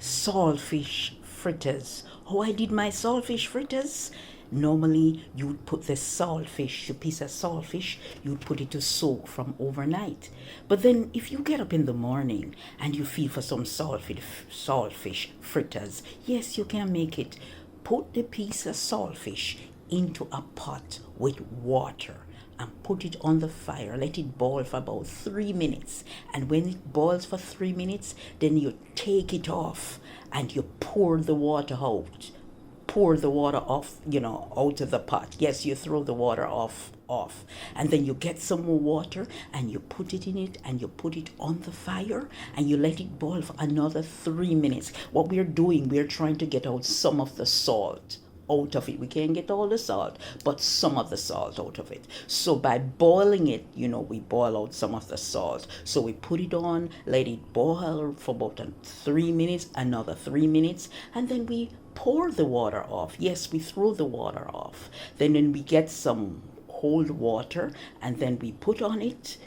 saltfish fritters. How I did my saltfish fritters? Normally, you'd put the saltfish, a piece of saltfish, you'd put it to soak from overnight. But then, if you get up in the morning and you feel for some saltfish fritters, yes, you can make it. Put the piece of saltfish into a pot with water and put it on the fire. Let it boil for about 3 minutes. And when it boils for 3 minutes, then you take it off and you pour the water out. Pour the water off, out of the pot. Yes, you throw the water off. And then you get some more water and you put it in it and you put it on the fire and you let it boil for another 3 minutes. What we're doing, we're trying to get out some of the salt out of it. We can't get all the salt, but some of the salt out of it. So by boiling it, we boil out some of the salt. So we put it on, let it boil for about 3 minutes, another 3 minutes, and then we pour the water off. Yes, we throw the water off. Then we get some cold water and then we put on it.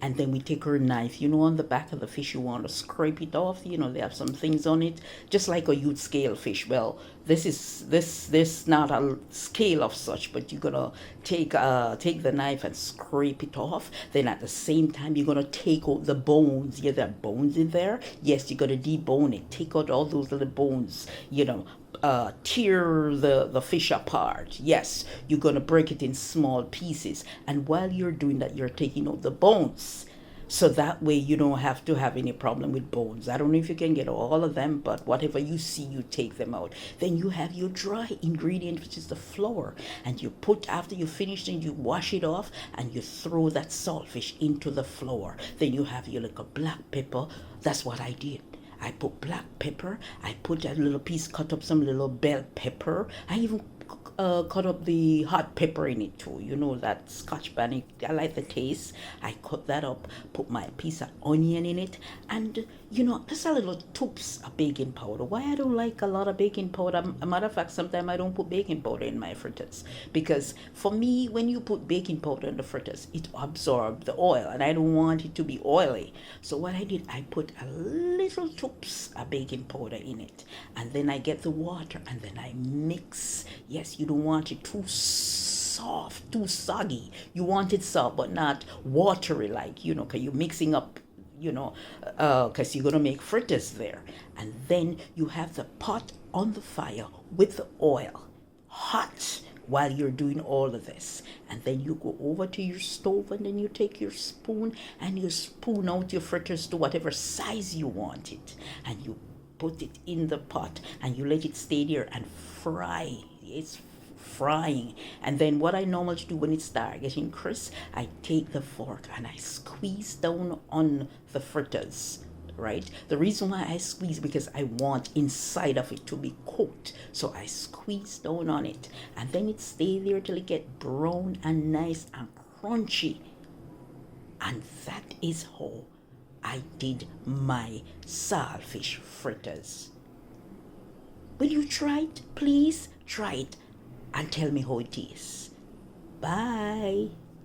And then we take our knife, on the back of the fish, you want to scrape it off. They have some things on it, just like a you'd scale fish. Well, this not a scale of such, but you're gonna take the knife and scrape it off. Then at the same time, you're gonna take out the bones. Yeah, there are bones in there. Yes, you're gonna debone it. Take out all those little bones. Tear the fish apart. Yes, you're gonna break it in small pieces, and while you're doing that, you're taking out the bones, so that way you don't have to have any problem with bones. I don't know if you can get all of them, but whatever you see, you take them out. Then you have your dry ingredient, which is the flour, and you put, after you finish, and you wash it off and you throw that saltfish into the flour. Then you have your little black pepper. That's what I did. I put black pepper. I put a little piece, cut up some little bell pepper. I even cut up the hot pepper in it too. That Scotch bonnet. I like the taste. I cut that up, put my piece of onion in it, and just a little toops of baking powder. Why I don't like a lot of baking powder? A matter of fact, sometimes I don't put baking powder in my fritters, because for me, when you put baking powder in the fritters, it absorbs the oil, and I don't want it to be oily. So what I did, I put a little toops of baking powder in it, and then I get the water, and then I mix. Yes, you don't want it too soft, too soggy. You want it soft, but not watery, like, because you're mixing up, because you're going to make fritters there. And then you have the pot on the fire with the oil hot while you're doing all of this. And then you go over to your stove and then you take your spoon and you spoon out your fritters to whatever size you want it. And you put it in the pot and you let it stay there and fry. It's frying. And then what I normally do when it starts getting crisp, I take the fork and I squeeze down on the fritters. Right? The reason why I squeeze, because I want inside of it to be cooked. So I squeeze down on it and then it stay there till it get brown and nice and crunchy. And that is how I did my saltfish fritters. Will you try it? Please try it and tell me how it is. Bye.